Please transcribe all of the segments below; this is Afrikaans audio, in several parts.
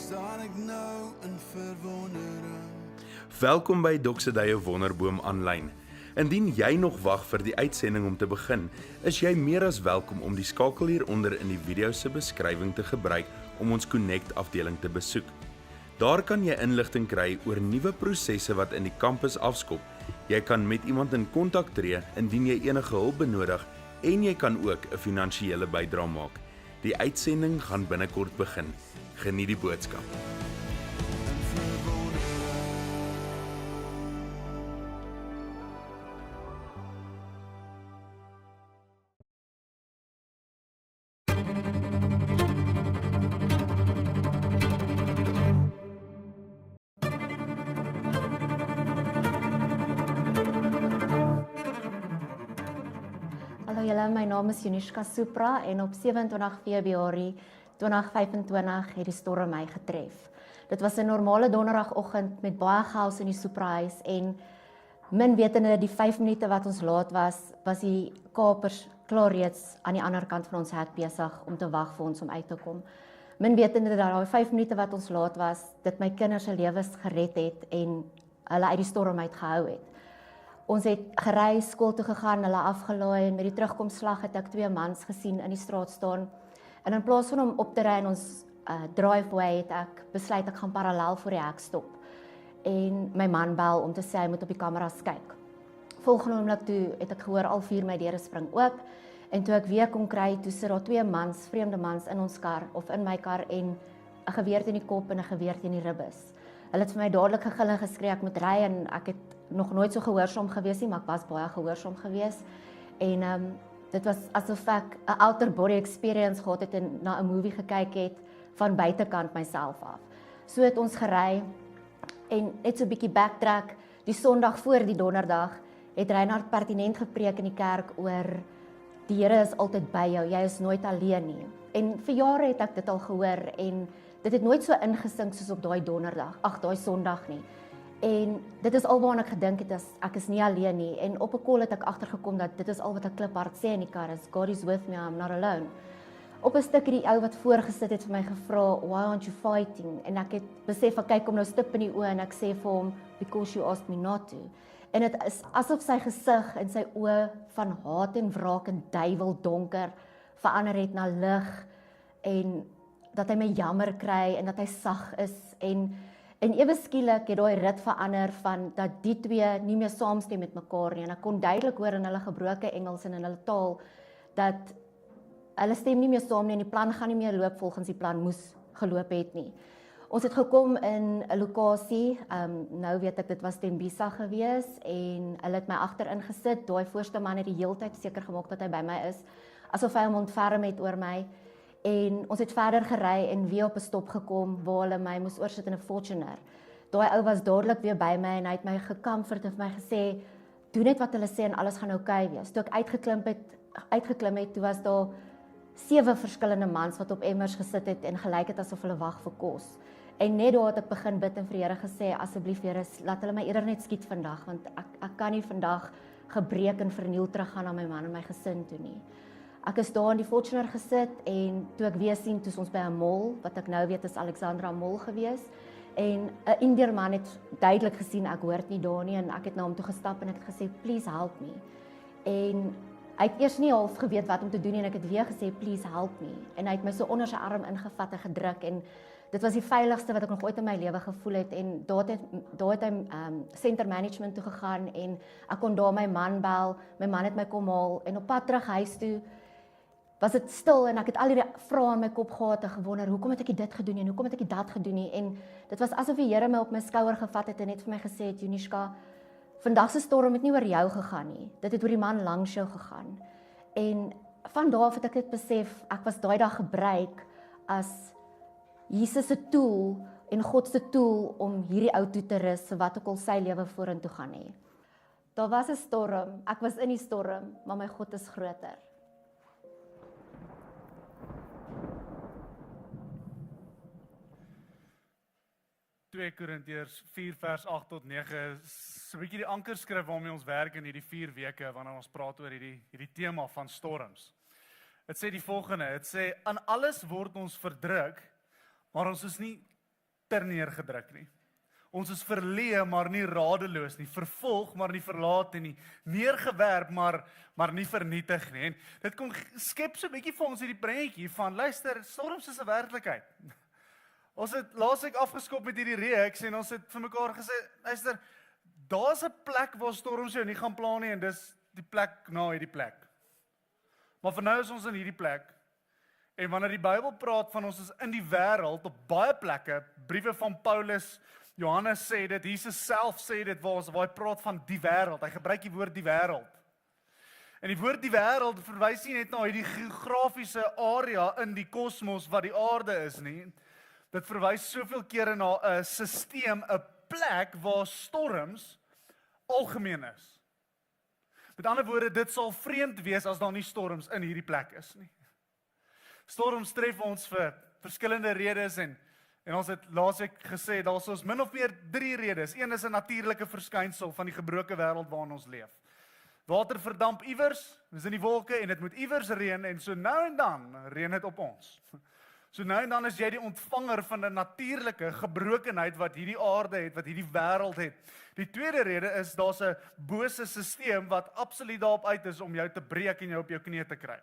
staan ek nou in verwondering. Welkom by Doxedeye Wonderboom aanlyn. Indien jy nog wag vir die uitsending om te begin, is jy meer as welkom om die skakel hieronder in die video se beskrywing te gebruik om ons Connect afdeling te besoek. Daar kan jy inligting kry oor nuwe prosesse wat in die kampus afskop. Jy kan met iemand in kontak tree indien jy enige hulp benodig en jy kan ook 'n finansiële bydrae maak. Die uitsending gaan binnekort begin. Geniet die boodskap. Hallo julle, my naam is Junishka Supra en op 27 Februarie 2025 het die storm my getref. Dit was 'n normale donderdagoggend met baie chaos in die Suprahuis en min wetende die 5 minute wat ons laat was die kapers klaar reeds aan die ander kant van ons hek besig om te wag vir ons om uit te kom. Min wetende dat daai 5 minute wat ons laat was, dit my kinders se lewens gered het en hulle uit die storm uit gehou het. Ons het gery, skool toe gegaan, hulle afgelaai en met die terugkomslag het ek 2 mans gesien in die straat staan. En in plaas van om op te ry in ons driveway het ek besluit ek gaan parallel voor die hek stop. En my man bel om te sê hy moet op die kameras kyk. Volgende oomblik toe het ek gehoor al 4 my deure spring oop en toe ek weer kon kry, toe sit daar 2 mans, vreemde mans in ons kar of in my kar en 'n geweer teen die kop en 'n geweer teen die ribbes. Hulle het vir my dadelik gegil en geskree ek moet ry en ek het nog nooit so gehoorsaam gewees nie, maar ek was baie gehoorsaam gewees. En dit was asof ek 'n outer body experience gehad het en na 'n movie gekyk het van buitekant myself af. So het ons gery en net so 'n bietjie backtrack, die Sondag voor die Donderdag het Reinhard pertinent gepreek in die kerk oor die Here is altyd by jou, jy is nooit alleen nie. En vir jare het ek dit al gehoor en dit het nooit so ingesink soos op daai Donderdag, daai Sondag nie. En dit is alwaar ek gedink het ek is nie alleen nie en op 'n call het ek agtergekom dat dit is al wat ek kliphard sê in die kar is God is with me, I'm not alone. Op 'n stuk die ou wat voorgesit het vir my gevra, why aren't you fighting? En ek het besef ek kyk hom nou stip in die oë en ek sê vir hom because you asked me not to. En dit is asof sy gesig en sy oë van haat en wraak en duiwel donker verander het na lig en dat hy my jammer kry en dat hy sag is en ewe skielik het daai rit verander van dat die twee nie meer saamstem met mekaar nie en ek kon duidelik hoor in hulle gebroke Engels en in hulle taal dat hulle stem nie meer saam nie en die plan gaan nie meer loop volgens die plan moes geloop het nie. Ons het gekom in 'n lokasie, nou weet ek dit was Tembisa gewees en hulle het my agterin gesit, daai voorste man het die heeltyd seker gemaak dat hy by my is, asof hy hom ontferm het oor my. En ons het verder gery en weer op 'n stop gekom waar hulle my moes oorsit in 'n Fortuner. Daai ou was dadelik weer by my en hy het my gecomfort en vir my gesê, doen net wat hulle sê en alles gaan oukei wees. Toe ek uitgeklim het, toe was daar 7 verskillende mans wat op emmers gesit het en gelyk het asof hulle wag vir kos. En net daar het ek begin bid en vir die Here gesê, asseblief Here, laat hulle my eerder net skiet vandag want ek kan nie vandag gebreek en verniel teruggaan na my man en my gesin toe nie. Ek is daar in die Fortuner gesit en toe ek weer sien, toe ons by 'n mall, wat ek nou weet is Alexandra Mall gewees, en 'n Indiër man het duidelik gesien ek hoort nie daar nie en ek het na hom toe gestap en ek het gesê, please help me. En hy het eers nie half geweet wat om te doen nie en ek het weer gesê, please help me. En hy het my so onder sy arm ingevat en gedruk en dit was die veiligste wat ek nog ooit in my lewe gevoel het en daar het hy center management toe gegaan en ek kon daar my man bel, my man het my kom haal en op pad terug huis toe was dit stil en ek het al hierdie vrae in my kop gehad en gewonder, hoekom het ek dit gedoen nie, en hoekom het ek dat gedoen nie, en dit was asof die Here my op my skouer gevat het en net vir my gesê het, Junishka, vandag se storm het nie oor jou gegaan nie, dit het oor die man langs jou gegaan, en van daar af het ek dit besef, ek was daai dag gebruik as Jesus se tool en God se tool om hierdie ou toe te rus, wat ook al sy lewe vorentoe gaan hê. Daar was 'n storm, ek was in die storm, maar my God is groter. 2 Korintiërs 4 vers 8 tot 9 is 'n bietjie die ankerskrif waarmee ons werk in hierdie 4 weke wanneer ons praat oor hierdie tema van storms. Dit sê die volgende, dit sê aan alles word ons verdruk, maar ons is nie terneergedruk nie. Ons is verleë, maar nie radeloos nie, vervolg, maar nie verlate nie, neergewerp, maar nie vernietig nie. En dit kom skep so 'n bietjie vir ons hierdie prentjie van, luister, storms is 'n werklikheid. Ons het laasweek afgeskop met hierdie reeks en ons het vir mekaar gesê, luister, daar's 'n plek waar storms jou nie gaan pla nie en dis die plek na hierdie plek. Maar vir nou is ons in hierdie plek. En wanneer die Bybel praat van ons is in die wêreld op baie plekke, briewe van Paulus, Johannes sê dit, Jesus self sê dit waar hy praat van die wêreld. Hy gebruik die woord die wêreld. En die woord die wêreld verwys nie net na hierdie geografiese area in die kosmos wat die aarde is nie. Dit verwys soveel kere na 'n sisteem, 'n plek waar storms algemeen is. Met ander woorde, dit sal vreemd wees as daar nie storms in hierdie plek is nie. Storms tref ons vir verskillende redes en ons het laasweek gesê, daar is min of meer 3 redes. Een is 'n natuurlike verskynsel van die gebroke wêreld waarin ons leef. Water verdamp iewers, dis in die wolke en dit moet iewers reën en so nou en dan reën dit op ons. So nou en dan is jy die ontvanger van 'n natuurlike gebrokenheid wat hierdie aarde het, wat hierdie wêreld het. Die tweede rede is daar's 'n bose stelsel wat absoluut daarop uit is om jou te breek en jou op jou knieë te kry.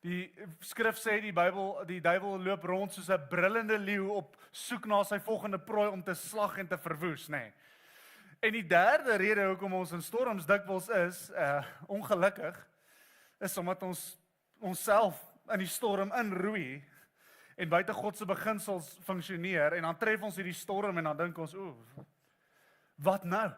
Die skrif sê die duiwel loop rond soos 'n brullende leeu op soek na sy volgende prooi om te slag en te verwoes, nê. En die derde rede hoekom ons in storms dikwels is ongelukkig, is omdat ons onsself in die storm inroei en buite God se beginsels funksioneer en dan tref ons hierdie storm en dan dink ons, wat nou?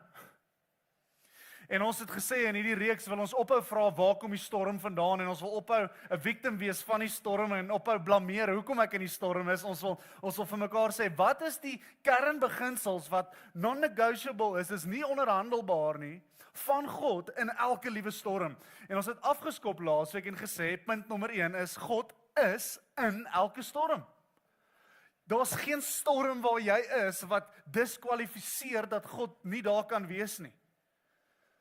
En ons het gesê in hierdie reeks wil ons ophou vra waar kom die storm vandaan en ons wil ophou 'n victim wees van die storm en ophou blameer hoekom ek in die storm is. Ons wil vir mekaar sê, wat is die kernbeginsels wat non-negotiable is nie onderhandelbaar nie, van God in elke liewe storm. En ons het afgeskop laasweek en gesê, punt nommer 1 is, God is in elke storm. Daar's geen storm waar jy is wat diskwalifiseer dat God nie daar kan wees nie.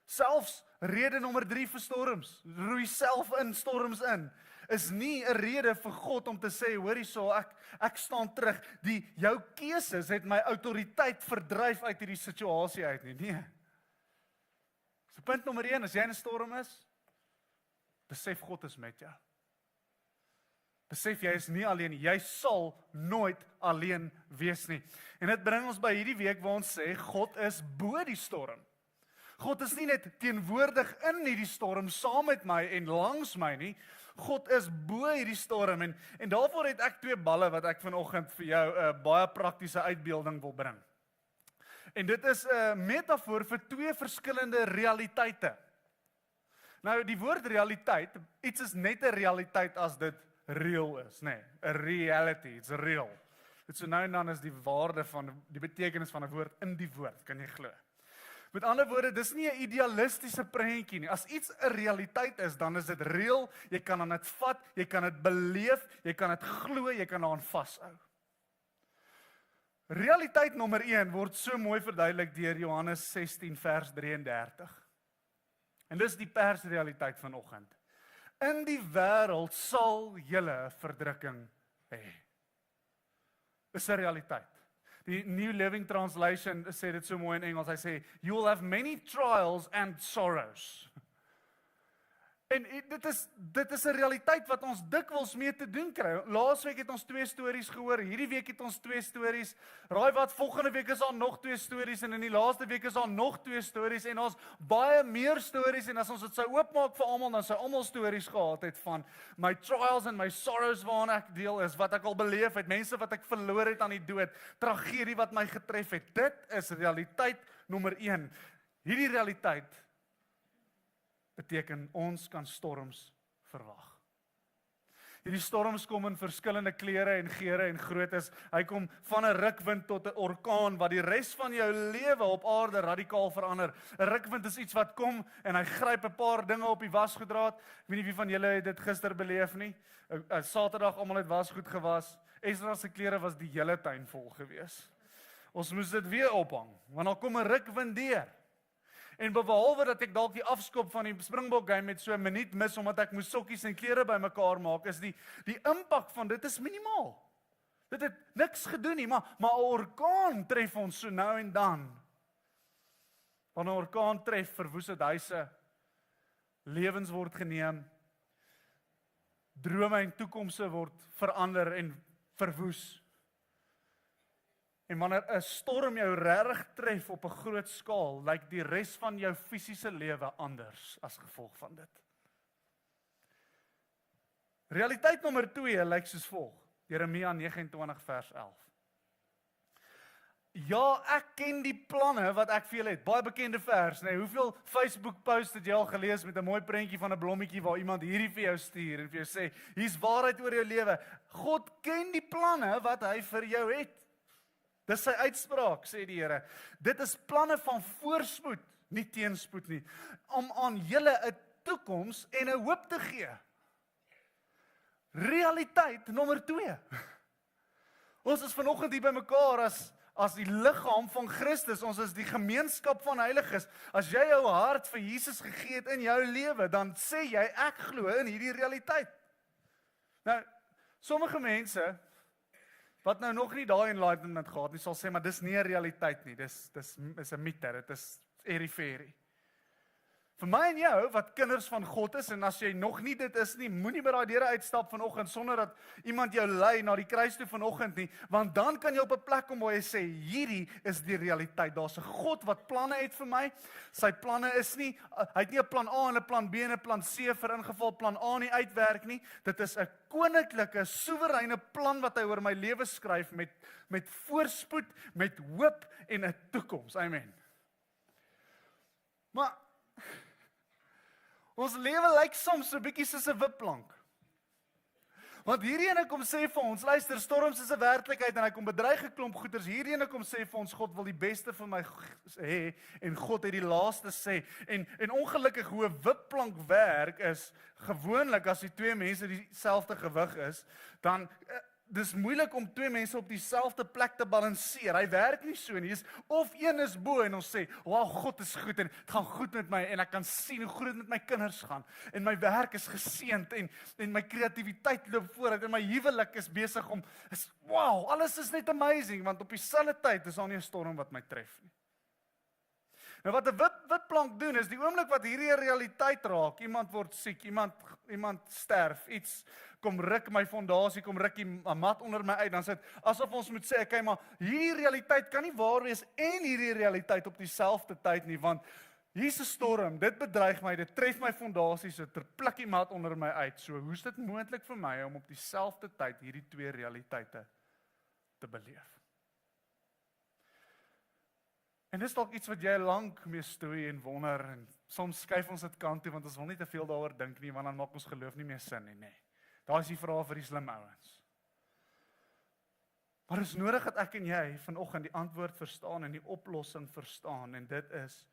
Selfs rede nommer 3 vir storms, roei self in storms in, is nie 'n rede vir God om te sê, hoor hierso, ek staan terug, jou keuses het my autoriteit verdryf uit hierdie situasie uit nie. Nee. So punt nommer 1, as jy in 'n storm is, besef God is met jou. Besef jy is nie alleen nie, jy sal nooit alleen wees nie. En dit bring ons by hierdie week waar ons sê, God is bo die storm. God is nie net teenwoordig in hierdie storm saam met my en langs my nie. God is bo hierdie storm en daarvoor het ek 2 balle wat ek vanoggend vir jou 'n baie praktiese uitbeelding wil bring. En dit is 'n metafoor vir 2 verskillende realiteite. Nou die woord realiteit, iets is net 'n realiteit as dit real is, nee, 'n reality, it's real. Dit so nou en dan is die waarde van die betekenis van 'n woord in die woord, kan jy glo. Met ander woorde, dis nie 'n idealistiese prentjie nie. As iets 'n realiteit is, dan is dit reël, jy kan aan dit vat, jy kan dit beleef, jy kan dit glo, jy kan daaraan vashou. Realiteit nommer 1 word so mooi verduidelik deur Johannes 16 vers 33. En dis die persrealiteit vanoggend. In die wêreld sal julle verdrukking hê. Dis 'n realiteit. Die New Living Translation sê dit so mooi in Engels. Hy sê, you will have many trials and sorrows. En dit is 'n realiteit wat ons dikwels mee te doen kry. Laasweek het ons 2 stories gehoor, hierdie week het ons 2 stories. Raai wat, volgende week is daar nog 2 stories en in die laaste week is daar nog 2 stories en ons baie meer stories en as ons dit sou oopmaak vir almal, dan sou almal stories gehad het van my trials and my sorrows waaraan ek deel is, wat ek al beleef het, mense wat ek verloor het aan die dood, tragedie wat my getref het. Dit is realiteit nommer 1. Hierdie realiteit beteken ons kan storms verwag. Hierdie storms kom in verskillende kleure en geure en groottes. Hy kom van 'n rukwind tot 'n orkaan wat die res van jou lewe op aarde radikaal verander. 'n Rukwind is iets wat kom en hy gryp 'n paar dinge op die wasgoeddraad. Ek weet nie wie van julle het dit gister beleef nie. Saterdag almal het wasgoed gewas. Esra se klere was die hele tuin vol gewees. Ons moes dit weer ophang, want dan kom 'n rukwind deur. En behalwe dat ek dalk die afskop van die Springbok game met so 'n minuut mis omdat ek moes sokkies en klere bymekaar maak, is die impak van dit is minimaal. Dit het niks gedoen nie, maar 'n orkaan tref ons so nou en dan. Wanneer 'n orkaan tref, verwoes dit huise, lewens word geneem, drome en toekomste word verander en verwoes. En wanneer 'n storm jou regtig tref op 'n groot skaal, lyk die res van jou fisiese lewe anders as gevolg van dit. Realiteit nommer 2 lyk soos volg. Jeremia 29 vers 11. Ja, ek ken die planne wat ek vir julle het. Baie bekende vers, nee. Hoeveel Facebook posts het jy al gelees met 'n mooi prentjie van 'n blommetjie waar iemand hierdie vir jou stuur en vir jou sê, hier's waarheid oor jou lewe. God ken die planne wat hy vir jou het. Dis sy uitspraak, sê die Here. Dit is planne van voorspoed, nie teenspoed nie, om aan julle 'n toekoms en 'n hoop te gee. Realiteit nommer 2. Ons is vanoggend hier bymekaar as die liggaam van Christus. Ons is die gemeenskap van heiliges. As jy jou hart vir Jesus gegee het in jou lewe, dan sê jy, ek glo in hierdie realiteit. Nou, sommige mense wat nou nog nie daai enlightenment gehad nie, sal sê, maar dis nie 'n realiteit nie, dis 'n mite, dit is airy-fairy. Vir my en jou, wat kinders van God is, en as jy nog nie dit is nie, moenie by daai deure uitstap vanoggend, sonder dat iemand jou lei na die kruis toe vanoggend nie, want dan kan jy op 'n plek kom waar jy sê, hierdie is die realiteit, daar's 'n God wat planne het vir my, sy planne is nie, hy het nie 'n plan A en 'n plan B en 'n plan C vir ingeval plan A nie uitwerk nie, dit is 'n koninklike, soewereine plan wat hy oor my lewe skryf, met voorspoed, met hoop en 'n toekoms, amen. Maar ons lewe lyk soms so 'n bietjie soos 'n wipplank. Want hierdie ene kom sê vir ons, luister, storms is 'n werklikheid en hy kom bedreig 'n klomp goeders. Hierdie ene kom sê vir ons, God wil die beste vir my hê en God het die laaste sê. En ongelukkig hoe 'n wipplank werk is, gewoonlik as die twee mense dieselfde gewig is, dan dis moeilik om twee mense op dieselfde plek te balanseer. Hy werk nie so nie. Of een is bo en ons sê, "Wow, God is goed en dit gaan goed met my en ek kan sien hoe goed dit met my kinders gaan en my werk is geseënd en my kreatiwiteit loop vooruit en my huwelik is besig om wow, alles is net amazing want op dieselfde tyd is daar nie 'n storm wat my tref nie." Nou wat 'n wipplank doen is die oomblik wat hierdie realiteit raak, iemand word siek, iemand sterf, iets kom ruk my fondasie, kom ruk die mat onder my uit, dan sê dit asof ons moet sê, okay, maar hierdie realiteit kan nie waar wees en hierdie realiteit op dieselfde tyd nie, want hier's 'n storm, dit bedreig my, dit tref my fondasie, so pluk die mat onder my uit. So hoe is dit moontlik vir my om op dieselfde tyd hierdie twee realiteite te beleef? En dis dalk iets wat jy lank mee stoei en wonder, en soms skuif ons dit kant toe, want ons wil nie te veel daaroor dink nie, want dan maak ons geloof nie meer sin nie, nee. Daar is die vraag vir die slim ouens. Maar dit is nodig dat ek en jy vanoggend die antwoord verstaan en die oplossing verstaan, en dit is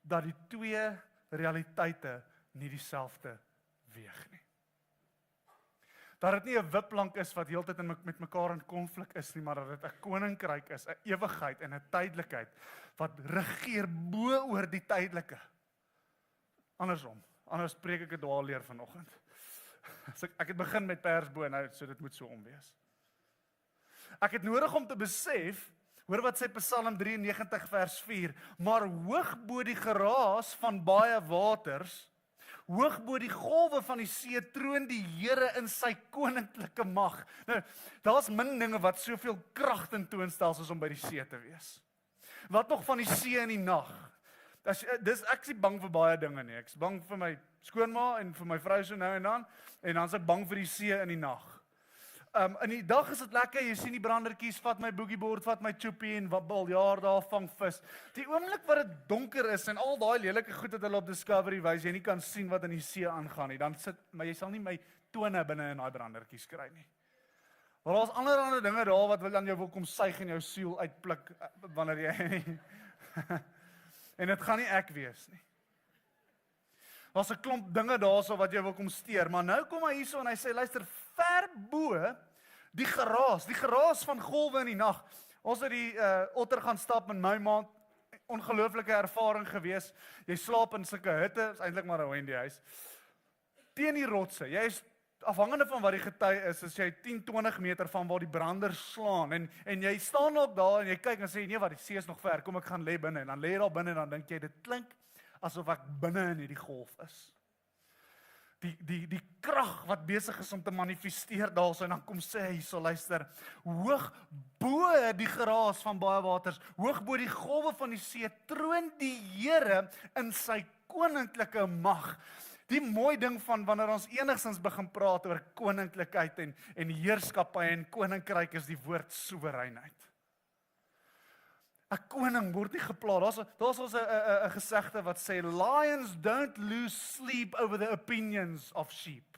dat die twee realiteite nie dieselfde weeg nie. Dat dit nie 'n wipplank is wat heeltyd met mekaar in konflik is nie, maar dat dit 'n koninkryk is, 'n ewigheid en 'n tydelikheid wat regeer bo oor die tydelike. Andersom, anders preek ek 'n dwaalleer vanoggend. Ek het begin met persbo nou, so dit moet so om wees. Ek het nodig om te besef, hoor wat sê Psalm 93 vers 4, maar hoog bo die geraas van baie waters, hoog bo die golwe van die see troon die Here in sy koninklike mag. Nou, daar's min dinge wat soveel krag tentoonstel soos om by die see te wees. Wat nog van die see in die nag? Ek is nie bang vir baie dinge nie. Ek is bang vir my skoonma en vir my vrou so nou en dan is ek bang vir die see in die nag. In die dag is dit lekker, jy sien die brandertjies, vat my boogieboard, vat my choopie en biljaar daar, vang vis. Die oomblik wat dit donker is en al daai lelike goed wat hulle op Discovery wys, jy nie kan sien wat in die see aangaan nie, dan maar jy sal nie my tone binne in daai brandertjies kry nie. Maar daar's allerlei dinge daar wat wil aan jou wil kom suig en jou siel uitpluk wanneer jy en dit gaan nie ek wees nie. Daar's 'n klomp dinge daarso wat jy wil kom steur, maar nou kom hy hierso en hy sê, luister, ver bo die geraas van golwe in die nag. Ons het die otter gaan stap in my maand, ongelooflike ervaring gewees. Jy slaap in sulke hutte, is eintlik maar 'n Wendy huis. Teen die rotse, jy is afhangende van wat die gety is, as jy 10-20 meter van waar die brander slaan, en jy staan ook daar, en jy kyk en sê, nee wat, die see is nog ver, kom ek gaan lê binne, en dan lê jy daar binne, en dan dink jy, dit klink asof ek binne in hierdie golf is. Die krag wat besig is om te manifesteer daarso, en dan kom sê hy, so luister, hoog bo die geraas van baie waters, hoog bo die golwe van die see, troon die Here in sy koninklike mag. Die mooi ding van wanneer ons enigstens begin praat oor koninklikheid en heerskappy en koninkryk is die woord soewereinheid. 'n Koning word nie gepla. Daar's ons 'n gesegde wat sê, lions don't lose sleep over the opinions of sheep.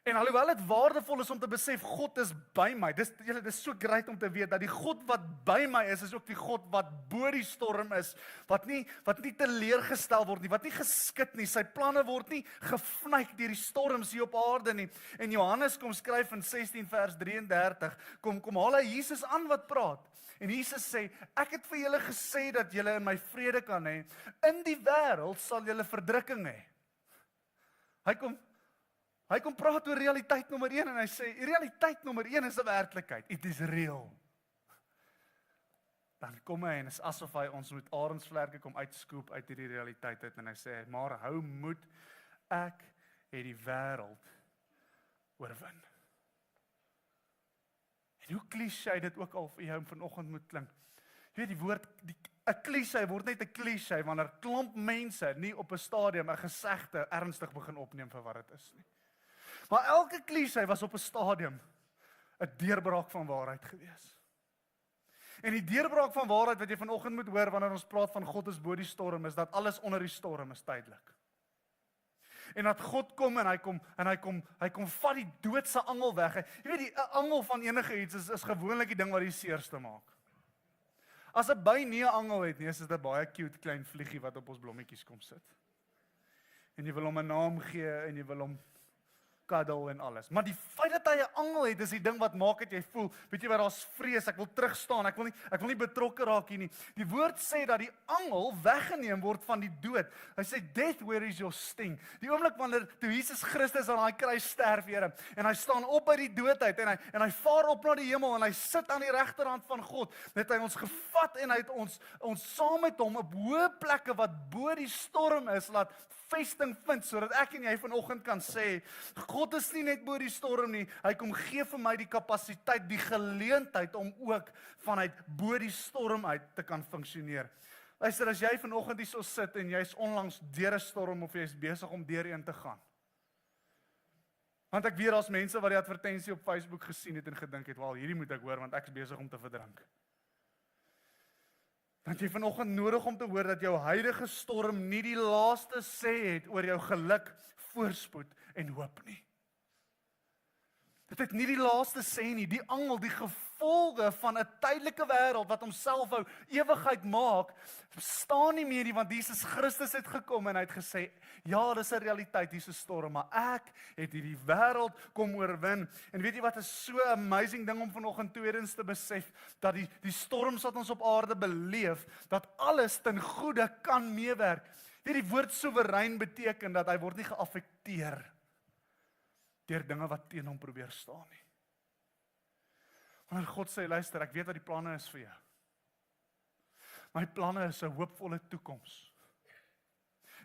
En alhoewel dit waardevol is om te besef, God is by my. Dis so great om te weet, dat die God wat by my is ook die God wat bo die storm is, wat nie teleurgestel word nie, wat nie geskit nie, sy planne word nie gevnyk deur die storms hier op aarde nie. En Johannes kom skryf in 16 vers 33, kom haal hy Jesus aan wat praat. En Jesus sê, ek het vir julle gesê dat julle in my vrede kan hê. In die wêreld sal julle verdrukking hê. Hy kom praat oor realiteit nommer 1 en hy sê, realiteit nommer 1 is 'n werklikheid. It is real. Dan kom hy en is asof hy ons met arensvlerke kom uitskoop uit hierdie realiteit uit en hy sê, maar hou moed, ek het die wêreld oorwin. En hoe cliché dit ook al vir jou vanoggend moet klink. Jy weet die woord, 'n cliché word net 'n cliché wanneer klomp mense nie op 'n stadium 'n gesegde ernstig begin opneem vir wat dit is nie. Maar elke cliché was op 'n stadium 'n deurbraak van waarheid gewees. En die deurbraak van waarheid wat jy vanoggend moet hoor wanneer ons praat van God is bo die storm, is dat alles onder die storm is tydelik. En dat God kom en hy kom vat die doodse angel weg. Jy weet die angel van enige iets is gewoonlik die ding wat die seerste maak. As 'n by nie 'n angel het nie, is dit 'n baie cute klein vliegie wat op ons blommetjies kom sit. En jy wil hom 'n naam gee en jy wil hom cuddle en alles. Maar die feit dat hy 'n angel het, is die ding wat maak dat jy voel, weet jy wat, daar's vrees, ek wil terugstaan, ek wil nie betrokke raak hier nie. Die woord sê dat die angel weggeneem word van die dood. Hy sê, death, where is your sting? Die oomblik wanneer toe Jesus Christus aan daai kruis sterf, Here, en hy staan op uit die dood uit, en hy vaar op na die hemel, en hy sit aan die regterhand van God, het hy ons gevat, en hy het ons saam met hom op hoë plekke wat bo die storm is, laat vesting vind, sodat ek en jy vanoggend kan sê, God is nie net bo die storm nie, hy kom gee vir my die kapasiteit, die geleentheid om ook vanuit bo die storm uit te kan funksioneer. Luister, as jy vanoggend hier so sit en jy's onlangs deur 'n storm of jy's besig om deur een te gaan. Want ek weet daar's mense wat die advertensie op Facebook gesien het en gedink het, "Wel, hierdie moet ek hoor want ek is besig om te verdrink." Dan jy vanoggend nodig om te hoor dat jou huidige storm nie die laaste sê het oor jou geluk, voorspoed en hoop nie. Dit het nie die laaste sê nie, die angel, die gevolge van 'n tydelike wêreld wat homself wou ewigheid maak, staan nie meer nie, want Jesus Christus het gekom en hy het gesê, ja, dis 'n realiteit, dis 'n storm, maar ek het hierdie wêreld kom oorwin. En weet jy wat is so 'n amazing ding om vanoggend tweedens te besef, dat die storms wat ons op aarde beleef, dat alles ten goeie kan meewerk. Weet die woord soewerein beteken dat hy word nie geaffekteer deur dinge wat teen hom probeer staan nie. Wanneer God sê, luister, ek weet wat die planne is vir jou. My planne is 'n hoopvolle toekoms.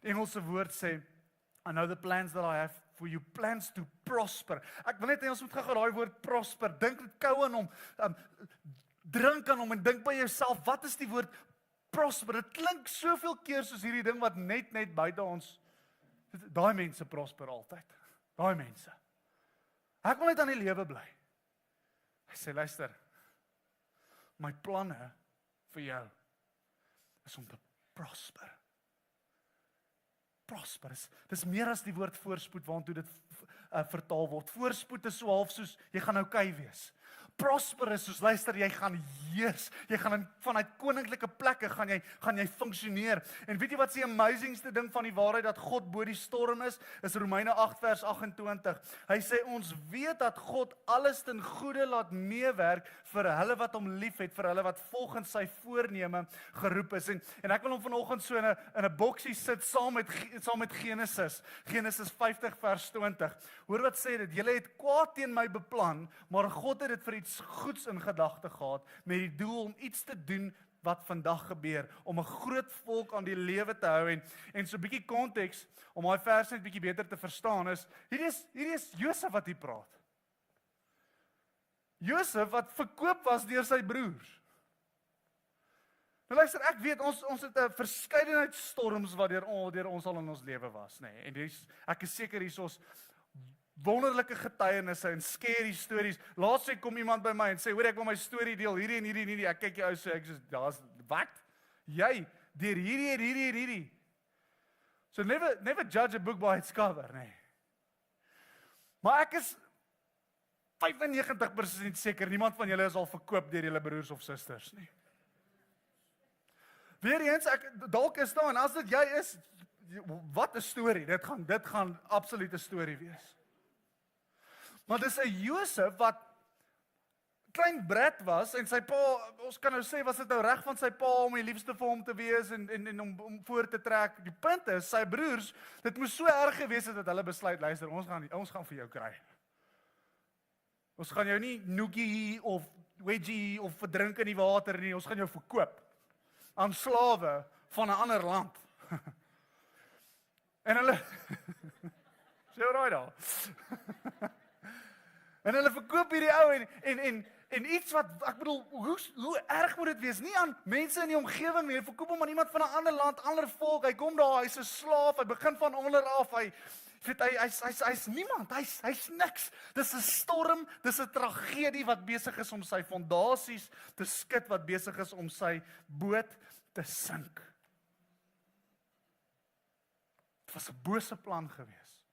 Die Engelse woord sê, I know the plans that I have for you, plans to prosper. Ek wil net hê ons moet gou daai woord prosper, dink dit kou aan hom, drink aan hom en dink by jouself, wat is die woord prosper? Dit klink soveel keer soos hierdie ding wat net buite ons, daai mense prosper altyd, daai mense. Ek wil net aan die lewe bly. Hy sê, luister, my planne vir jou is om te prosper. Prosper, dis meer as die woord voorspoed waartoe dit vertaal word. Voorspoed is so half soos, jy gaan okay wees. prosperous, soos luister, jy gaan heers, jy gaan vanuit koninklike plekke, gaan jy funksioneer. En weet jy wat die amazingste ding van die waarheid, dat God bo die storm is Romeine 8 vers 28. Hy sê, ons weet dat God alles ten goeie laat meewerk vir hulle wat hom lief het, vir hulle wat volgens sy voorneme geroep is. En ek wil hom vanoggend so in 'n boksie sit, saam met Genesis 50 vers 20. Hoor wat sê dit, julle het kwaad teen my beplan, maar God het dit vir iets goeds in gedagte gehad, met die doel om iets te doen wat vandag gebeur, om 'n groot volk aan die lewe te hou, en so 'n bietjie konteks, om daai vers net bietjie beter te verstaan, hierdie is Josef wat hier praat. Josef wat verkoop was deur sy broers. Nou luister, ek weet, ons het 'n verskeidenheid storms wat deur ons al in ons lewe was, nê, en ek is seker hier is wonderlike getuienisse en scary stories. Laas week kom iemand by my en sê, hoor, ek wil my storie deel, hierdie en hierdie, ek kyk jou so, ek sê, wat? Jy, deur hierdie. So never judge a book by its cover, nee. Maar ek is 95% seker, niemand van julle is al verkoop deur julle broers of susters, nie. Weereens, dalk is daar, en as dit jy is, wat 'n storie, dit gaan absoluut 'n storie wees. Maar dis 'n Josef wat klein brat was, en sy pa, ons kan nou sê, was dit nou reg van sy pa om die liefste vir hom te wees, en om voor te trek. Die punt is, sy broers, dit moes so erg gewees het, dat hulle besluit, luister, ons gaan vir jou kry. Ons gaan jou nie noekie of wedgie of verdrink in die water nie, ons gaan jou verkoop aan slawe van 'n ander land. En hulle sê raai daar. En hulle verkoop hierdie ou en iets wat, ek bedoel, hoe erg moet dit wees? Nie aan mense in die omgewing nie, hy verkoop hom aan iemand van 'n ander land, ander volk, hy kom daar, hy's 'n slaaf, hy begin van onder af, hy's niemand, hy's niks. Dis 'n storm, dis 'n tragedie wat besig is om sy fondasies te skud, wat besig is om sy boot te sink. Dit was 'n bose plan gewees.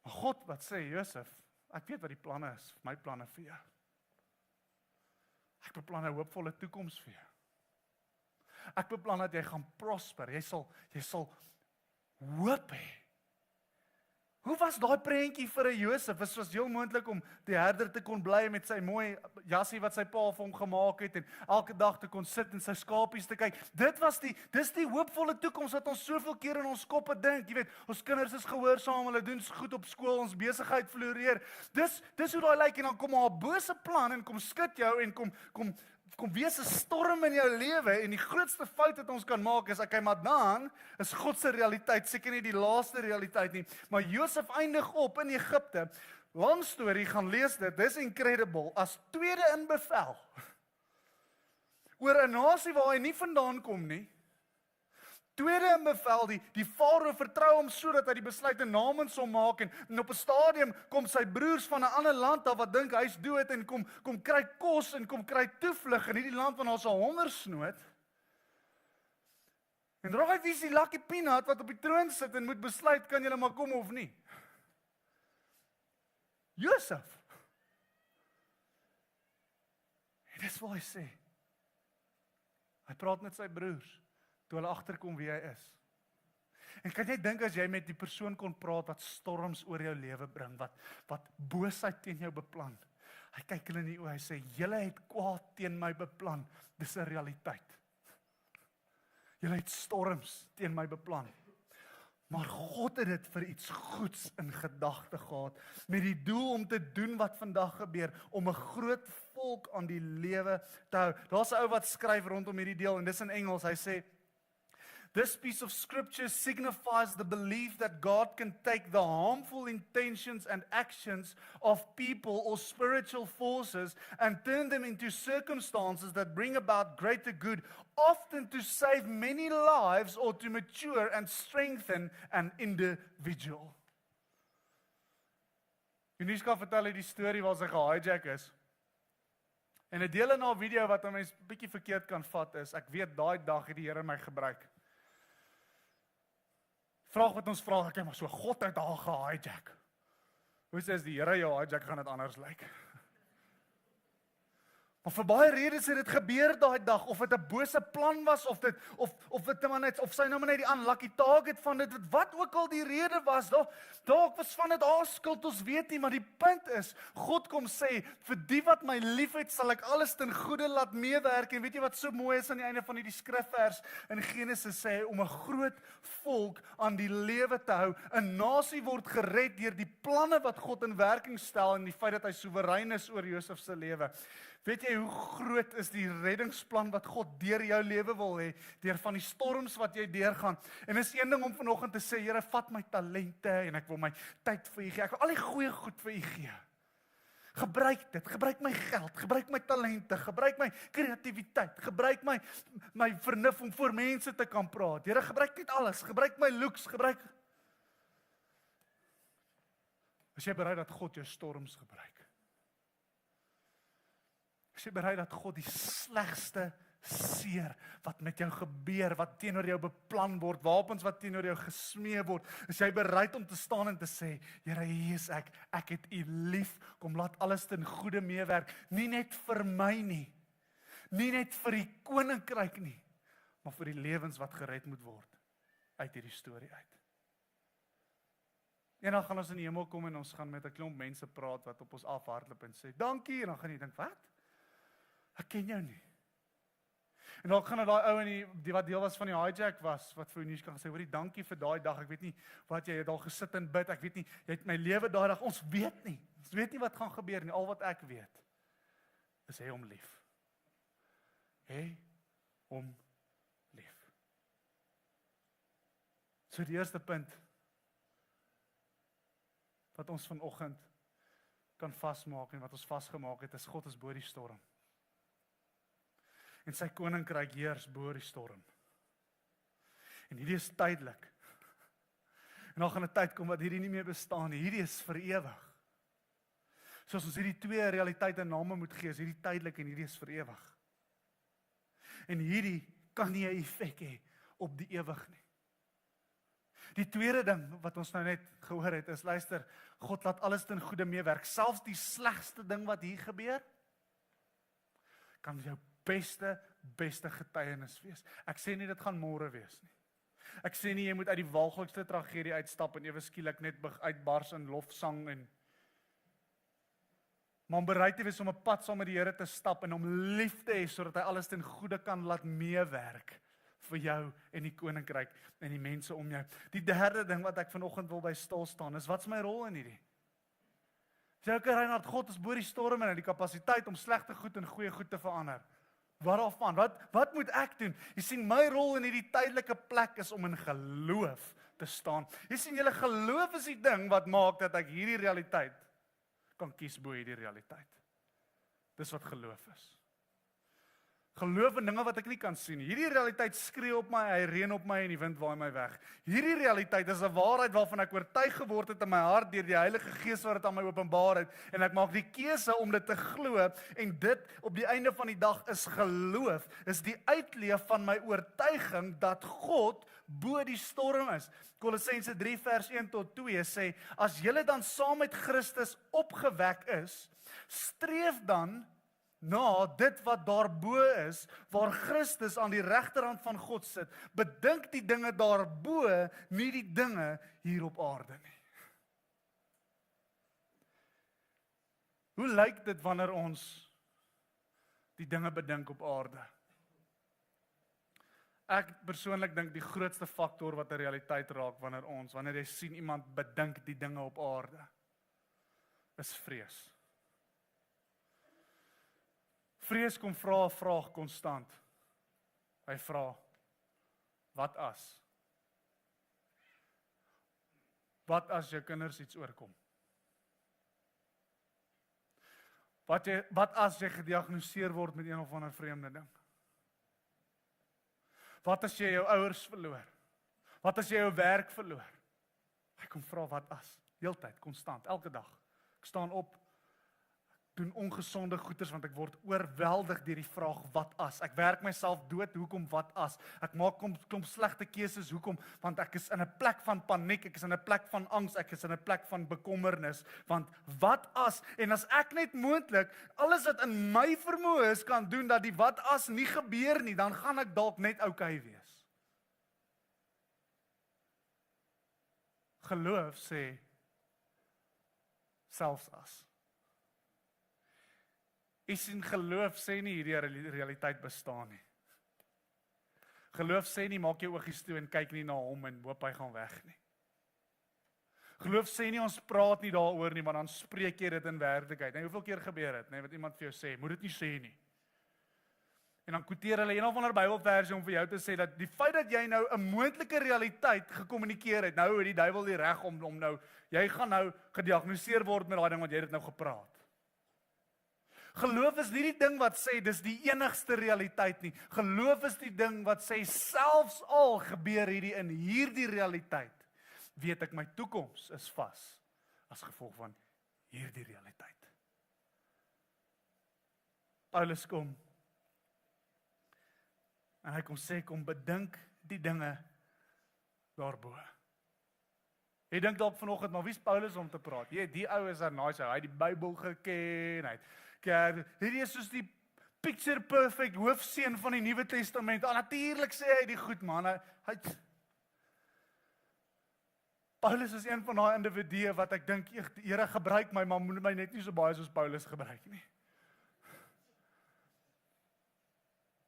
Maar God wat sê, Josef, ek weet wat die planne is, my planne vir jou. Ek beplan 'n hoopvolle toekoms vir jou. Ek beplan dat jy gaan prosper, jy sal hoop hê. Hoe was daai prentjie vir 'n Josef? Dit was heel moontlik om die herder te kon bly met sy mooi jassie wat sy pa vir hom gemaak het, en elke dag te kon sit en sy skapies te kyk. Dis die hoopvolle toekoms wat ons soveel keer in ons koppe dink. Jy weet, ons kinders is gehoorsaam, hulle doen goed op skool, ons besigheid floreer. Dis hoe daai lyk, en dan kom daar 'n bose plan en kom skud jou en kom wees 'n storm in jou lewe, en die grootste fout wat ons kan maak is, okay, maar dan is God se realiteit seker nie die laaste realiteit nie, maar Josef eindig op in Egipte. Lang storie, gaan lees dit, dis incredible, as tweede in bevel oor 'n nasie waar hy nie vandaan kom nie. Tweede in bevel, die farao vertrou hom sodat hy die besluite namens hom maak, en op 'n stadium kom sy broers van 'n ander land af wat dink hy's dood, en kom kry kos en kom kry toevlug in hierdie land waar ons 'n hongersnood. En raai wie is die lucky peanut wat op die troon sit en moet besluit, kan julle maar kom of nie? Josef. En dis wat hy sê. Hy praat met sy broers toe hulle agterkom wie hy is. En kan jy dink as jy met die persoon kon praat wat storms oor jou lewe bring, wat boosheid teen jou beplan. Hy kyk hulle in die oë, hy sê, julle het kwaad teen my beplan, dis 'n realiteit. Julle het storms teen my beplan. Maar God het dit vir iets goeds in gedagte gehad, met die doel om te doen wat vandag gebeur, om 'n groot volk aan die lewe te hou. Daar's 'n ou wat skryf rondom hierdie deel, en dis in Engels, hy sê, this piece of scripture signifies the belief that God can take the harmful intentions and actions of people or spiritual forces and turn them into circumstances that bring about greater good, often to save many lives or to mature and strengthen an individual. Uniska vertel die storie waar sy gehijack is. En 'n deel in haar video wat 'n mens bietjie verkeerd kan vat is, ek weet daai dag het die Here my gebruik. Vraag wat ons vra, ek maar so, God het haar gehijack. Hoe sê as die Here jou hijack, gaan dit anders lyk? Maar vir baie redes het dit gebeur daai dag, of dit 'n bose plan was, of dit maar net, of sy nou maar net die unlucky target van dit, wat ook al die rede was, dalk was van dit haar skuld, ons weet nie, maar die punt is, God kom sê, vir die wat my liefhet, sal ek alles ten goeie laat meewerk, en weet jy wat so mooi is aan die einde van hierdie skrifvers in Genesis sê, om 'n groot volk aan die lewe te hou, 'n nasie word gered deur die planne wat God in werking stel, en die feit dat hy soewerein is oor Josef se lewe. Weet jy hoe groot is die reddingsplan wat God deur jou lewe wil hê, deur van die storms wat jy deurgaan. En is een ding om vanoggend te sê, Here, vat my talente en ek wil my tyd vir U gee. Ek wil al die goeie goed vir U gee. Gebruik dit, gebruik my geld, gebruik my talente, gebruik my kreatiwiteit, gebruik my vernuf om voor mense te kan praat. Here, gebruik net alles, gebruik my looks, gebruik. Is jy bereid dat God jou storms gebruik? Is jy bereid dat God die slegste seer wat met jou gebeur, wat teenoor jou beplan word, wapens wat teenoor jou gesmee word, is jy bereid om te staan en te sê, Here, hier is ek het U lief, kom laat alles ten goeie meewerk, nie net vir my nie, nie net vir die koninkryk nie, maar vir die lewens wat gered moet word, uit hierdie storie uit. Eendag gaan ons in die hemel kom en ons gaan met 'n klomp mense praat wat op ons afhardloop en sê, dankie, en dan gaan jy dink, wat? Ek ken jou nie. En dan gaan daai ou en die wat deel was van die hijack was, wat vir Uniska gesê, hoorie, dankie vir daai dag, ek weet nie wat jy het al gesit en bid, ek weet nie, jy het my lewe daai dag, ons weet nie wat gaan gebeur nie, al wat ek weet, is hê hom lief. Hê hom lief. So die eerste punt, wat ons vanoggend kan vasmaak en wat ons vasgemaak het, is God is bo die storm. En sy koninkryk heers bo die storm. En hierdie is tydelik. En dan gaan 'n tyd kom wat hierdie nie meer bestaan nie. Hierdie is vir ewig. Soos ons hierdie twee realiteite name moet gee, is hierdie tydelik en hierdie is vir ewig. En hierdie kan nie 'n effek hê op die ewig nie. Die tweede ding wat ons nou net gehoor het is, luister, God laat alles ten goeie meewerk. Selfs die slegste ding wat hier gebeur, kan jou beste getuienis wees. Ek sê nie dit gaan môre wees nie. Ek sê nie jy moet uit die walglikste tragedie uitstap en ewe skielik net uitbars in lofsang en maar om bereid te wees om 'n pad saam met die Here te stap en om lief te hê sodat hy alles ten goeie kan laat meewerk vir jou en die koninkryk en die mense om jou. Die derde ding wat ek vanoggend wil by stil staan is, wat's my rol in hierdie? Sê ek, Reinhard, God is bo die storm en hy het die kapasiteit om slegte goed in goeie goed te verander. Wat daarvan? Wat moet ek doen? Jy sien, my rol in hierdie tydelike plek is om in geloof te staan. Jy sien, julle geloof is die ding wat maak dat ek hierdie realiteit kan kies bo hierdie realiteit. Dis wat geloof is. Geloof in dinge wat ek nie kan sien. Hierdie realiteit skree op my, hy reën op my en die wind waai my weg. Hierdie realiteit is 'n waarheid waarvan ek oortuig geword het in my hart deur die Heilige Gees wat dit aan my openbaar het. En ek maak die keuse om dit te glo en dit op die einde van die dag is geloof. Is die uitleef van my oortuiging dat God bo die storm is. Kolossense 3 vers 1 tot 2 sê, as julle dan saam met Christus opgewek is, streef dan na dit wat daarbo is, waar Christus aan die regterhand van God sit. Bedink die dinge daarbo, nie die dinge hier op aarde nie. Hoe lyk dit wanneer ons die dinge bedink op aarde? Ek persoonlik dink die grootste faktor wat 'n realiteit raak wanneer jy sien iemand bedink die dinge op aarde, is vrees. Vrees kom vra 'n vraag konstant. Hy vra, wat as? Wat as jou kinders iets oorkom? Wat as jy gediagnoseer word met een of ander vreemde ding? Wat as jy jou ouers verloor? Wat as jy jou werk verloor? Hy kom vra wat as, heeltyd, konstant, elke dag. Ek staan op, doen ongesonde goeders want ek word oorweldig deur die vraag wat as. Ek werk myself dood, hoekom wat as? Ek maak klomp slegte keuses, hoekom? Want ek is in 'n plek van paniek, ek is in 'n plek van angs, ek is in 'n plek van bekommernis, want wat as? En as ek net moontlik alles wat in my vermoë is kan doen dat die wat as nie gebeur nie, dan gaan ek dalk net okay wees. Geloof sê selfs as. Is in geloof sê nie hierdie realiteit bestaan nie. Geloof sê nie maak jou oogies toe en kyk nie na hom en hoop hy gaan weg nie. Geloof sê nie ons praat nie daaroor nie, maar dan spreek jy dit in werklikheid. Nou hoeveel keer gebeur dit, nee, wat iemand vir jou sê, moet dit nie sê nie. En dan quoteer hulle een of ander Bybelversie om vir jou te sê dat die feit dat jy nou 'n moontlike realiteit gekommunikeer het, nou het die duiwel die reg om nou, jy gaan nou gediagnoseer word met daai ding wat jy dit nou gepraat. Geloof is nie die ding wat sê dis die enigste realiteit nie. Geloof is die ding wat sê selfs al gebeur hierdie in hierdie realiteit, weet ek my toekoms is vas as gevolg van hierdie realiteit. Paulus kom en hy kom sê, kom bedink die dinge daarbo. Jy dink dalk vanoggend, maar wie's Paulus om te praat? Die ou is 'n nice ou, hy het die Bybel geken, hy het hierdie is soos die picture perfect hoofseun van die Nuwe Testament. Natuurlik sê hy die goed, man. Paulus is een van daai individue wat ek dink, die Here gebruik my, maar moet my net nie so baie soos Paulus gebruik nie.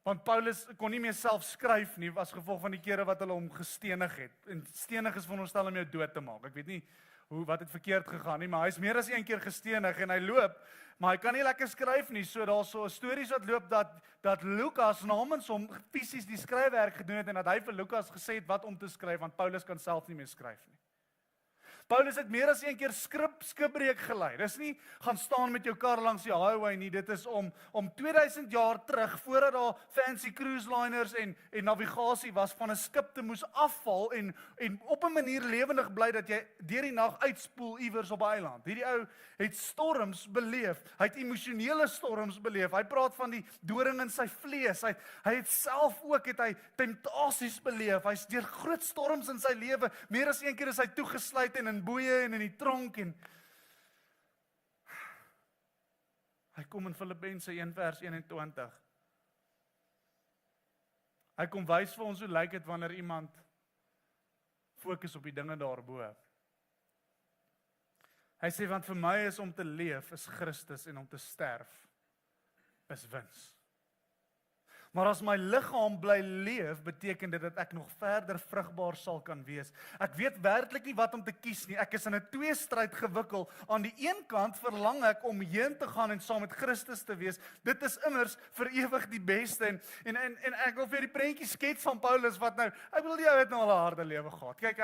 Want Paulus kon nie meer self skryf nie, as gevolg van die kere wat hulle hom gestenig het. En stenig is veronderstel om jou dood te maak. Ek weet nie wat het verkeerd gegaan nie, maar hy is meer as een keer gestenig en hy loop, maar hy kan nie lekker skryf nie. So daar's so stories wat loop dat Lukas namens hom fisies die skryfwerk gedoen het en dat hy vir Lukas gesê het wat om te skryf, want Paulus kan self nie meer skryf nie. Paulus het meer as een keer skipbreek gelei. Dis nie gaan staan met jou kar langs die highway nie. Dit is om 2000 jaar terug, voordat daar fancy cruise liners en navigasie was, van 'n skip te moes afval en op 'n manier lewendig bly dat jy deur die nag uitspoel iewers op 'n eiland. Hierdie ou het storms beleef. Hy het emosionele storms beleef. Hy praat van die doring in sy vlees. Hy het self ook temptasies beleef. Hy's deur groot storms in sy lewe. Meer as een keer is hy toegesluit en in boeye en in die tronk en hy kom in Filippense 1 vers 21. Hy kom wys vir ons hoe lyk dit wanneer iemand fokus op die dinge daarbo. Hy sê, want vir my is om te leef is Christus en om te sterf is wins. Maar as my liggaam bly leef, beteken dit dat ek nog verder vrugbaar sal kan wees. Ek weet werklik nie wat om te kies nie. Ek is in 'n tweestryd gewikkel. Aan die een kant verlang ek om heen te gaan en saam met Christus te wees. Dit is immers vir ewig die beste. En ek wil vir die prentjie skets van Paulus wat nou, ek bedoel die ou het nou al 'n harde lewe gehad. Kyk,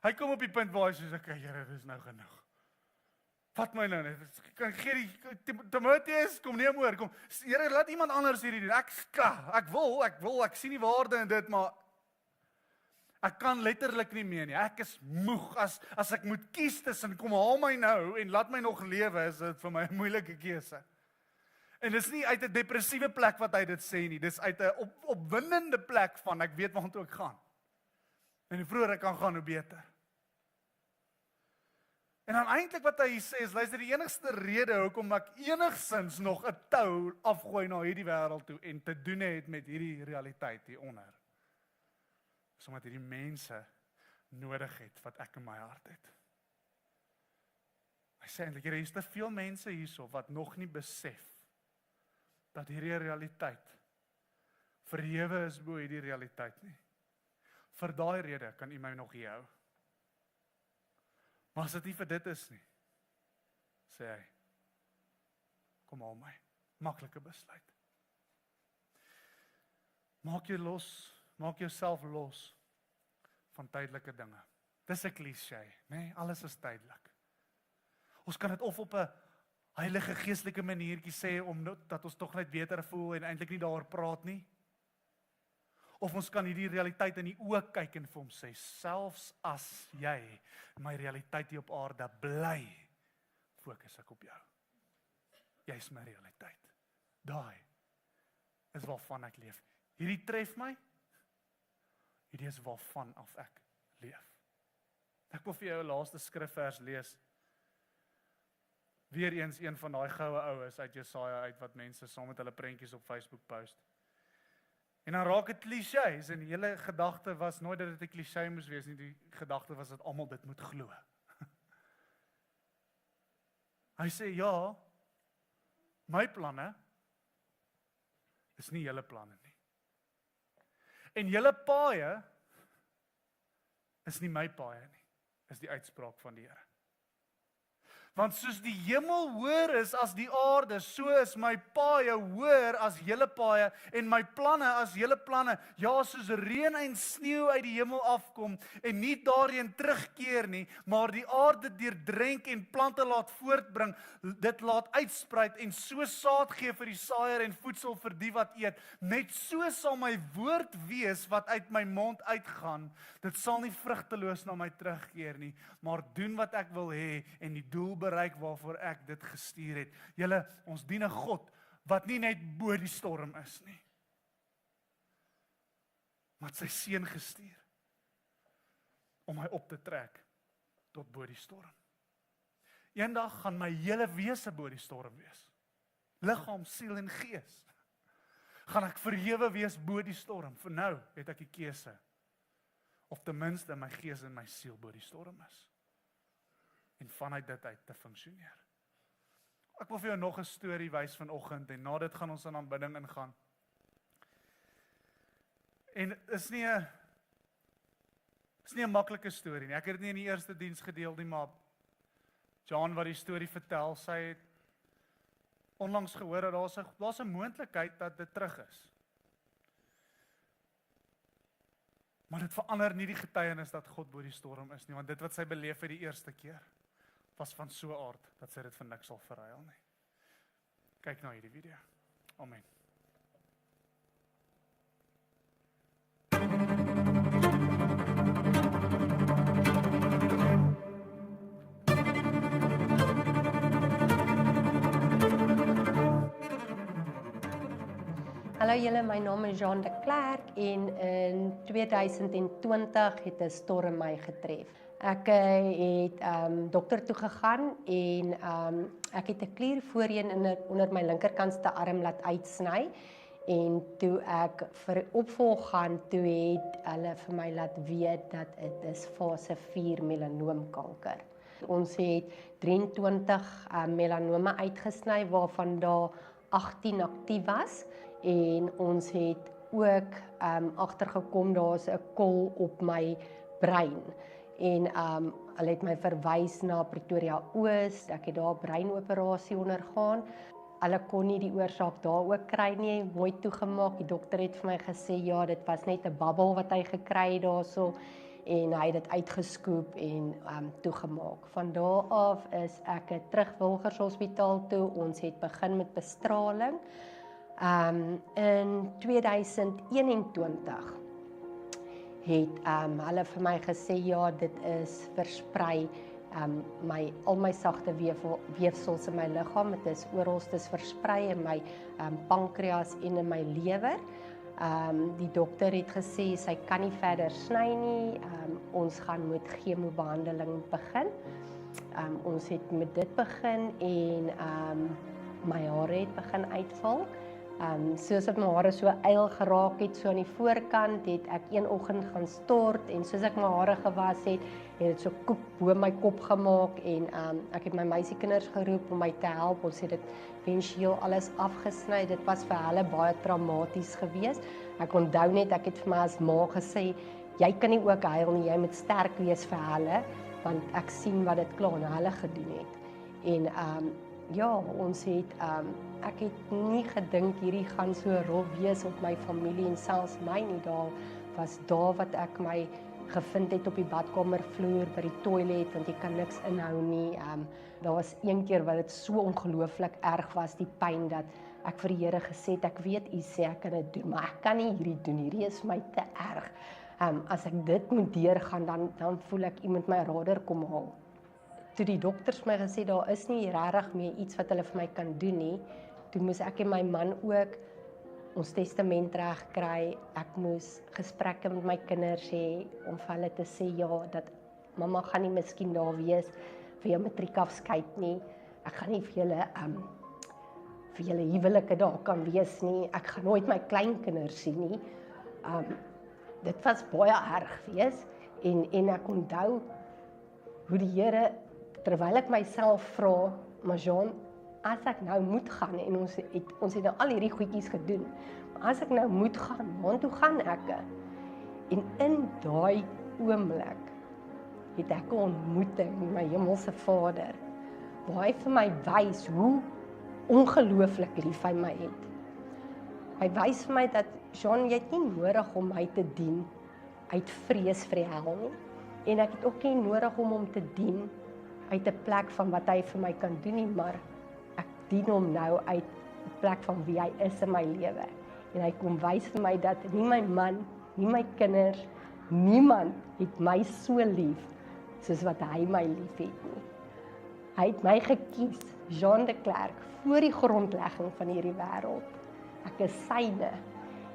hy kom op die punt waar hy sê, okay, Here, dis nou genoeg. Vat my nou net. Kan gee die Timoteus, kom neem oor. Kom. Here, laat iemand anders hierdie doen. Ek wil, ek sien die waarde in dit, maar ek kan letterlik nie meer nie. Ek is moeg. As ek moet kies tussen kom haal my nou en laat my nog lewe, is dit vir my 'n moeilike keuse. En dis nie uit 'n depressiewe plek wat hy dit sê nie. Dis uit 'n opwindende plek van ek weet waartoe ek gaan. En hoe vroeër ek kan gaan, hoe beter. En dan eintlik wat hy sê is, luister, die enigste rede hoekom ek enigsins nog 'n tou afgooi na hierdie wêreld toe en te doen het met hierdie realiteit hieronder, is omdat hierdie mense nodig het wat ek in my hart het. Hy sê eintlik, hier is te veel mense hierso wat nog nie besef dat hierdie realiteit verhewe is bo hierdie realiteit nie. Vir daai rede kan U my nog hier hou. Maar as dit nie vir dit is nie, sê hy, kom haal my. Maklike besluit. Maak jouself los van tydelike dinge. Dis 'n kliseë, né? Alles is tydelik. Ons kan dit of op 'n heilige geestelike maniertjie sê dat ons tog net beter voel en eintlik nie daaroor praat nie. Of ons kan hierdie realiteit in die oë kyk en vir hom sê, selfs as jy my realiteit hier op aarde bly, fokus ek op jou. jy is my realiteit. Daai is waarvan ek leef. Hierdie tref my, hierdie is waarvan af ek leef. Ek wil vir jou 'n laaste skrifvers lees. Weereens een van daai goue oues uit Jesaja uit wat mense saam met hulle prentjies op Facebook post. En dan raak dit klisjées en die hele gedagte was nooit dat dit 'n klisjé moes wees nie, die gedagte was dat almal dit moet glo. Hy sê ja, my planne is nie julle planne nie. En julle paaie is nie my paaie nie, is die uitspraak van die Here. Want soos die hemel hoër is as die aarde, so is my paaie hoër as julle paaie en my planne as julle planne. Ja, soos reën en sneeu uit die hemel afkom en nie daarheen terugkeer nie, maar die aarde deurdrenk en plante laat voortbring, dit laat uitspruit en so saad gee vir die saaier en voedsel vir die wat eet. Net so sal my woord wees wat uit my mond uitgaan. Dit sal nie vrugteloos na my terugkeer nie, maar doen wat ek wil hê en die doel bereik waarvoor ek dit gestuur het. Julle, ons dien 'n God wat nie net bo die storm is nie, maar sy seun gestuur om my op te trek tot bo die storm. Eendag gaan my hele wese bo die storm wees. Liggaam, siel en gees. Gaan ek verhewe wees bo die storm. Vir nou het ek die keuse. Of ten minste my gees en my siel bo die storm is. En vanuit dit uit te funksioneer. Ek wil vir jou nog 'n storie wys vanoggend en na dit gaan ons in aanbidding ingaan. En is nie 'n maklike storie nie. Ek het dit nie in die eerste diens gedeel nie, maar John wat die storie vertel, sy het onlangs gehoor dat daar's 'n moontlikheid dat dit terug is. Maar dit verander nie die getuienis dat God bo die storm is nie, want dit wat sy beleef het die eerste keer, was van so 'n aard, dat sy dit vir niks sal verruil nie. Kyk na hierdie video. Amen. Hallo julle, my naam is Jean de Klerk en in 2020 het 'n storm my getref. Ek het dokter toe gegaan en ek het 'n klier voorheen onder my linkerkantste arm laat uitsny en toe ek vir opvolg gaan, toe het hulle vir my laat weet dat dit is fase 4 melanoomkanker. Ons het 23 melanome uitgesny waarvan daar 18 aktief was en ons het ook agtergekom daar's 'n kol op my brein. En hulle het my verwys na Pretoria Oos, ek het daar 'n breinoperasie ondergaan. Hulle kon nie die oorsaak daar ook kry nie, mooi toegemaak. Die dokter het vir my gesê, ja, dit was net 'n babbel wat hy gekry het daarso, en hy het dit uitgeskoop en toegemaak. Van daar af is ek terug Wilgers Hospitaal toe, ons het begin met bestraling. In 2021 het hulle vir my gesê, ja, dit is versprei, al my sagte weefsels in my liggaam, dit is oralstes versprei in my pankreas en in my lewer. Die dokter het gesê, sy kan nie verder sny nie, ons gaan met chemobehandeling begin. Ons het met dit begin en my hare het begin uitval. Soos ek my hare so eil geraak het, so aan die voorkant, het ek een oggend gaan stort, en soos ek my hare gewas het dit so koek bo my kop gemaak, en ek het my meisiekinders geroep om my te help, ons het dit eventueel alles afgesny, dit was vir hulle baie traumaties geweest. Ek onthou net, ek het vir my as ma gesê, jy kan nie ook huil nie, jy moet sterk wees vir hulle, want ek sien wat dit klaar na hulle gedoen het. En ja, ons het, ek het nie gedink hierdie gaan so rof wees op my familie en selfs my nie. Daar was daar wat ek my gevind het op die badkamervloer by die toilet, want jy kan niks inhou nie. Daar was een keer wat dit so ongelooflik erg was, die pyn, dat ek vir die Here gesê het, ek weet u sê ek kan dit doen, maar ek kan nie hierdie doen, hierdie is vir my te erg. As ek dit moet deurgaan, dan voel ek iemand my radar kom haal. toe die dokters my gesê, daar is nie regtig meer iets wat hulle vir my kan doen nie, toe moes ek en my man ook ons testament regkry, ek moes gesprekke met my kinders hê, om vir hulle te sê, ja, dat mamma gaan nie miskien daar wees, vir jou matriekafskeid nie, ek gaan nie vir julle huwelike daar kan wees nie, ek gaan nooit my kleinkinders sien nie, dit was baie erg wees, en ek onthou, hoe die Here, terwyl ek myself vra, maar Jean, as ek nou moet gaan, en ons het nou al hierdie goedjies gedoen, maar as ek nou moet gaan, waartoe gaan ek? En in daai oomblik, het ek 'n ontmoeting met my hemelse Vader, waar hy vir my wys, hoe ongelooflik lief hy my het. Hy wys vir my dat, Jean, jy het nie nodig om my te dien, uit vrees vir die hel nie, en ek het ook nie nodig om hom te dien, uit 'n plek van wat hy vir my kan doen nie, maar ek dien hom nou uit 'n plek van wie hy is in my lewe. En hy kom wys vir my dat nie my man, nie my kinders, niemand het my so lief, soos wat hy my lief het nie. Hy het my gekies, Jean de Klerk, voor die grondlegging van hierdie wêreld. Ek is syne,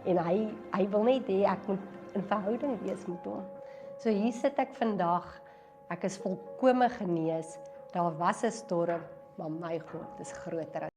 en hy wil net hê ek moet in verhouding wees met hom. So hier sit ek vandag, ek is volkome genees, daar was 'n storm, maar my God is groter as